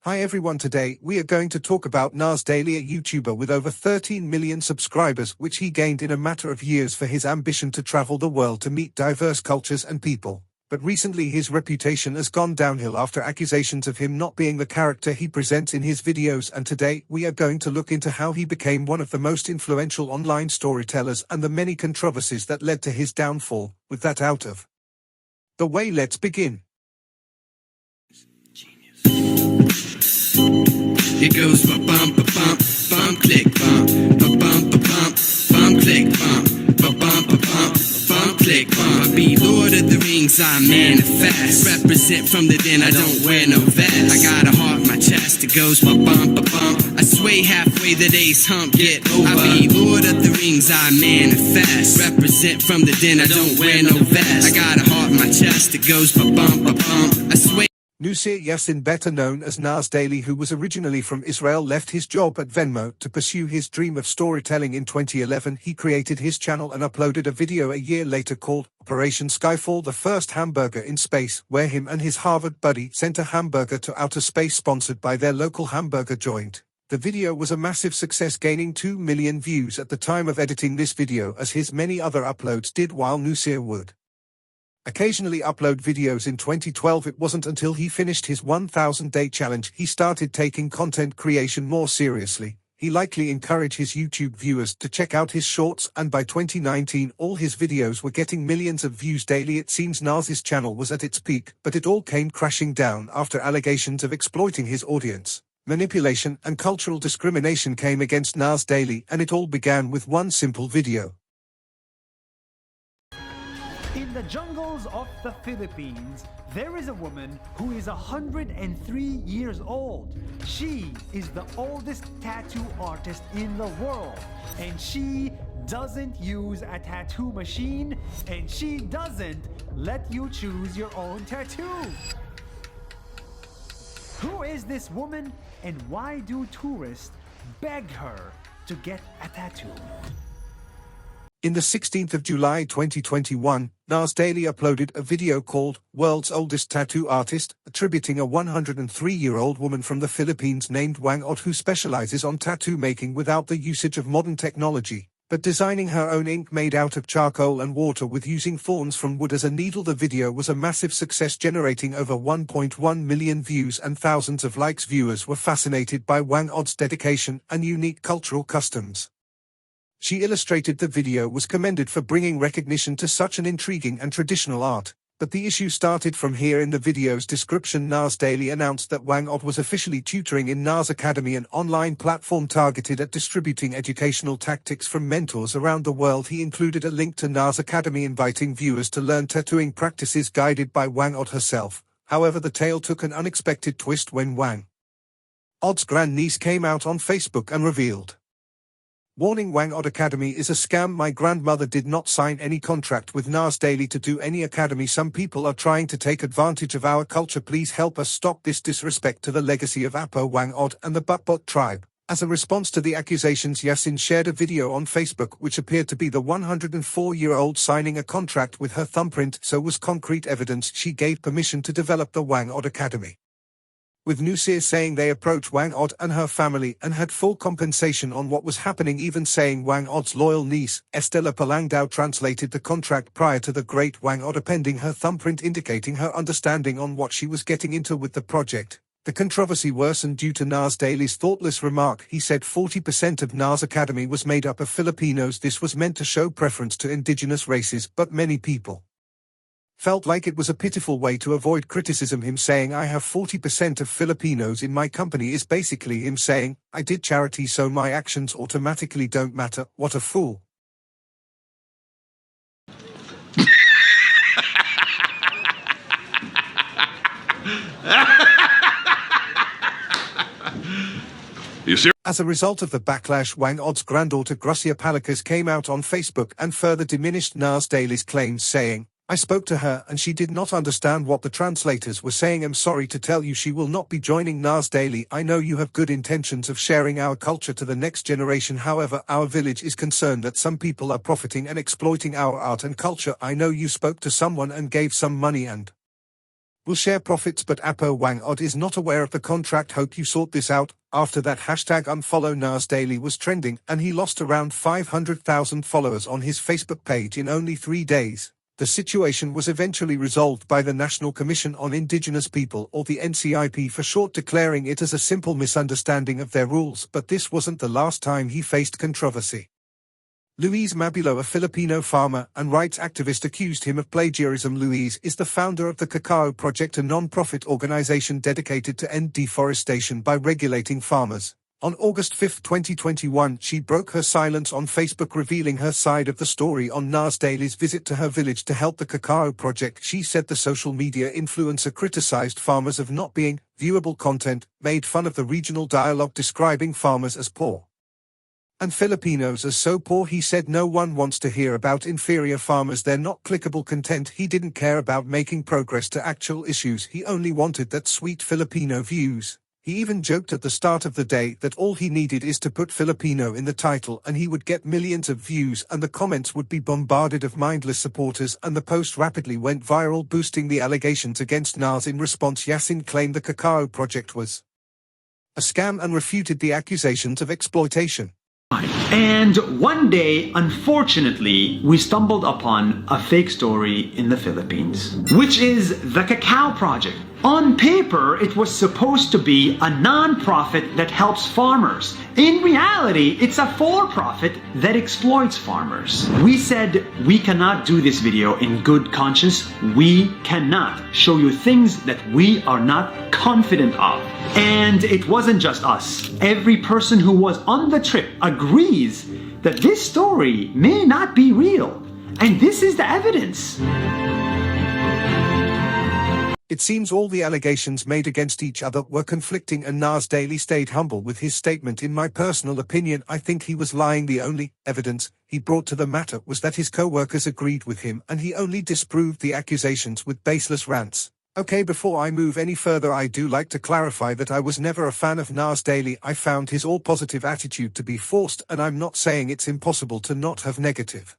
Hi everyone, today we are going to talk about Nas Daily, a YouTuber with over 13 million subscribers, which he gained in a matter of years for his ambition to travel the world to meet diverse cultures and people. But recently his reputation has gone downhill after accusations of him not being the character he presents in his videos, and today we are going to look into how he became one of the most influential online storytellers and the many controversies that led to his downfall. With that out of the way, let's begin. It goes ba-bum, ba-bum, bum, click, bum, ba-bum, ba-bum, bum, click, bum, ba-bum, ba-bum, bum, click, bum. I be Lord of the Rings, I manifest. Represent from the den, I don't wear no vest. I got a heart in my chest, it goes ba-bum, ba-bum. I sway halfway, the day's hump, get over. I be Lord of the Rings, I manifest. Represent from the den, I don't wear no vest. I got a heart in my chest, it goes ba-bum, ba-bum. I sway. Nusir Yassin, better known as Nas Daily, who was originally from Israel, left his job at Venmo to pursue his dream of storytelling in 2011. He created his channel and uploaded a video a year later called Operation Skyfall, the first hamburger in space, where him and his Harvard buddy sent a hamburger to outer space sponsored by their local hamburger joint. The video was a massive success, gaining 2 million views at the time of editing this video, as his many other uploads did, while Nusir would occasionally upload videos. In 2012, it wasn't until he finished his 1,000-day challenge he started taking content creation more seriously. He likely encouraged his YouTube viewers to check out his shorts, and by 2019 all his videos were getting millions of views daily. It seems Nas's channel was at its peak, but it all came crashing down after allegations of exploiting his audience, manipulation, and cultural discrimination came against Nas Daily, and it all began with one simple video. In the jungles of the Philippines, there is a woman who is 103 years old. She is the oldest tattoo artist in the world, and she doesn't use a tattoo machine, and she doesn't let you choose your own tattoo. Who is this woman, and why do tourists beg her to get a tattoo? In the 16th of July 2021, Nas Daily uploaded a video called World's Oldest Tattoo Artist, attributing a 103-year-old woman from the Philippines named Wang Od, who specializes on tattoo making without the usage of modern technology, but designing her own ink made out of charcoal and water with using thorns from wood as a needle. The video was a massive success, generating over 1.1 million views and thousands of likes. Viewers were fascinated by Wang Od's dedication and unique cultural customs. She illustrated the video was commended for bringing recognition to such an intriguing and traditional art. But the issue started from here. In the video's description, Nas Daily announced that Wang Od was officially tutoring in Nas Academy, an online platform targeted at distributing educational tactics from mentors around the world. He included a link to Nas Academy, inviting viewers to learn tattooing practices guided by Wang Od herself. However, the tale took an unexpected twist when Wang Od's grandniece came out on Facebook and revealed, warning, Wang Od Academy is a scam. My grandmother did not sign any contract with Nas Daily to do any academy. Some people are trying to take advantage of our culture. Please help us stop this disrespect to the legacy of Apo Wang Od and the Batbot tribe. As a response to the accusations, Yassin shared a video on Facebook which appeared to be the 104-year-old signing a contract with her thumbprint, so was concrete evidence she gave permission to develop the Wang Od Academy, with Nusir saying they approached Wang Od and her family and had full compensation on what was happening, even saying Wang Od's loyal niece, Estela Palangdao, translated the contract prior to the great Wang Od appending her thumbprint, indicating her understanding on what she was getting into with the project. The controversy worsened due to Nas Daily's thoughtless remark. He said 40% of Nas Academy was made up of Filipinos. This was meant to show preference to indigenous races, but many people felt like it was a pitiful way to avoid criticism. Him saying I have 40% of Filipinos in my company is basically him saying, I did charity so my actions automatically don't matter. What a fool. As a result of the backlash, Wang Od's granddaughter Gracia Palakas came out on Facebook and further diminished Nas Daily's claims, saying, I spoke to her and she did not understand what the translators were saying. I'm sorry to tell you she will not be joining Nas Daily. I know you have good intentions of sharing our culture to the next generation. However, our village is concerned that some people are profiting and exploiting our art and culture. I know you spoke to someone and gave some money and will share profits, but Apo Wang Od is not aware of the contract. Hope you sort this out. After that, hashtag unfollow Nas Daily was trending, and he lost around 500,000 followers on his Facebook page in only 3 days. The situation was eventually resolved by the National Commission on Indigenous People, or the NCIP for short, declaring it as a simple misunderstanding of their rules, but this wasn't the last time he faced controversy. Luis Mabulo, a Filipino farmer and rights activist, accused him of plagiarism. Luis is the founder of the Cacao Project, a non-profit organization dedicated to end deforestation by regulating farmers. On August 5, 2021, she broke her silence on Facebook, revealing her side of the story on Nas Daily's visit to her village to help the Cacao Project. She said the social media influencer criticized farmers of not being viewable content, made fun of the regional dialogue describing farmers as poor and Filipinos as so poor. He said no one wants to hear about inferior farmers, they're not clickable content. He didn't care about making progress to actual issues, he only wanted that sweet Filipino views. He even joked at the start of the day that all he needed is to put Filipino in the title and he would get millions of views, and the comments would be bombarded of mindless supporters, and the post rapidly went viral, boosting the allegations against Nas. In response, Yasin claimed the Cacao Project was a scam and refuted the accusations of exploitation. And one day, unfortunately, we stumbled upon a fake story in the Philippines, which is the Cacao Project. On paper, it was supposed to be a non-profit that helps farmers. In reality, it's a for-profit that exploits farmers. We said we cannot do this video in good conscience. We cannot show you things that we are not confident of. And it wasn't just us. Every person who was on the trip agrees that this story may not be real. And this is the evidence. It seems all the allegations made against each other were conflicting, and Nas Daily stayed humble with his statement. In my personal opinion, I think he was lying. The only evidence he brought to the matter was that his co-workers agreed with him, and he only disproved the accusations with baseless rants. Okay, before I move any further, I do like to clarify that I was never a fan of Nas Daily. I found his all-positive attitude to be forced, and I'm not saying it's impossible to not have negative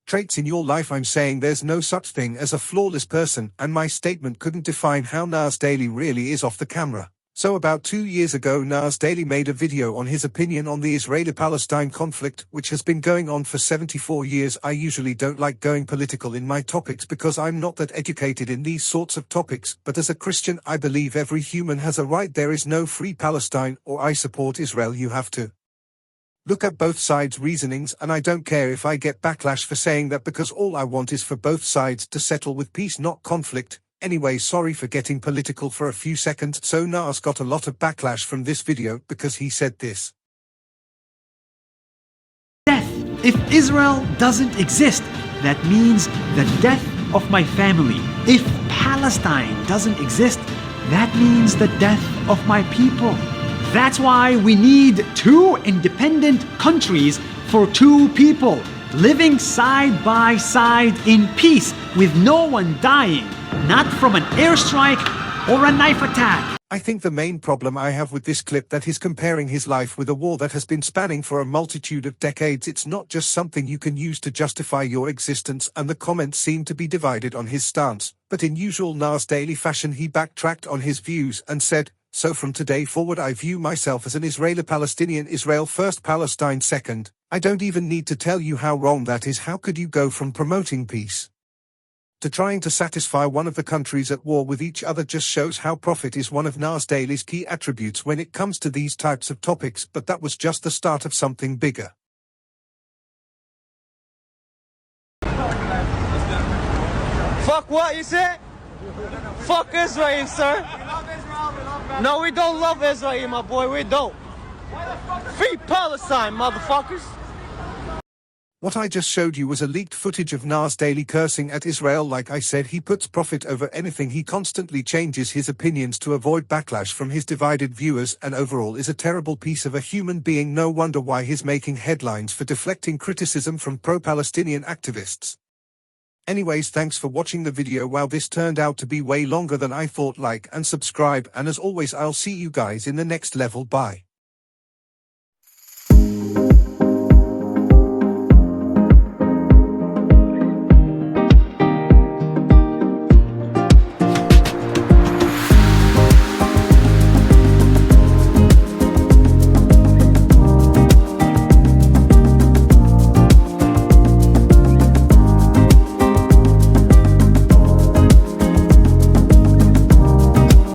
traits in your life. I'm saying there's no such thing as a flawless person, and my statement couldn't define how Nas Daily really is off the camera. So about 2 years ago, Nas Daily made a video on his opinion on the Israeli-Palestine conflict, which has been going on for 74 years. I usually don't like going political in my topics because I'm not that educated in these sorts of topics, but as a Christian, I believe every human has a right. There is no free Palestine or I support Israel. You have to look at both sides' reasonings, and I don't care if I get backlash for saying that, because all I want is for both sides to settle with peace, not conflict. Anyway, sorry for getting political for a few seconds. So Nas got a lot of backlash from this video because he said this. Death. If Israel doesn't exist, that means the death of my family. If Palestine doesn't exist, that means the death of my people. That's why we need two independent countries for two people, living side by side in peace with no one dying, not from an airstrike or a knife attack. I think the main problem I have with this clip that he's comparing his life with a war that has been spanning for a multitude of decades. It's not just something you can use to justify your existence, and the comments seem to be divided on his stance. But in usual Nas Daily fashion, he backtracked on his views and said, so from today forward I view myself as an Israeli-Palestinian, Israel first, Palestine second. I don't even need to tell you how wrong that is. How could you go from promoting peace to trying to satisfy one of the countries at war with each other? Just shows how profit is one of Nas Daily's key attributes when it comes to these types of topics, but that was just the start of something bigger. Fuck what you said? Fuck Israel, sir. No, we don't love Israel, my boy, we don't. Free Palestine, motherfuckers. What I just showed you was a leaked footage of Nas Daily cursing at Israel. Like I said, he puts profit over anything. He constantly changes his opinions to avoid backlash from his divided viewers, and overall is a terrible piece of a human being. No wonder why he's making headlines for deflecting criticism from pro-Palestinian activists. Anyways, thanks for watching the video. Wow, this turned out to be way longer than I thought. Like and subscribe, and as always, I'll see you guys in the next level. Bye.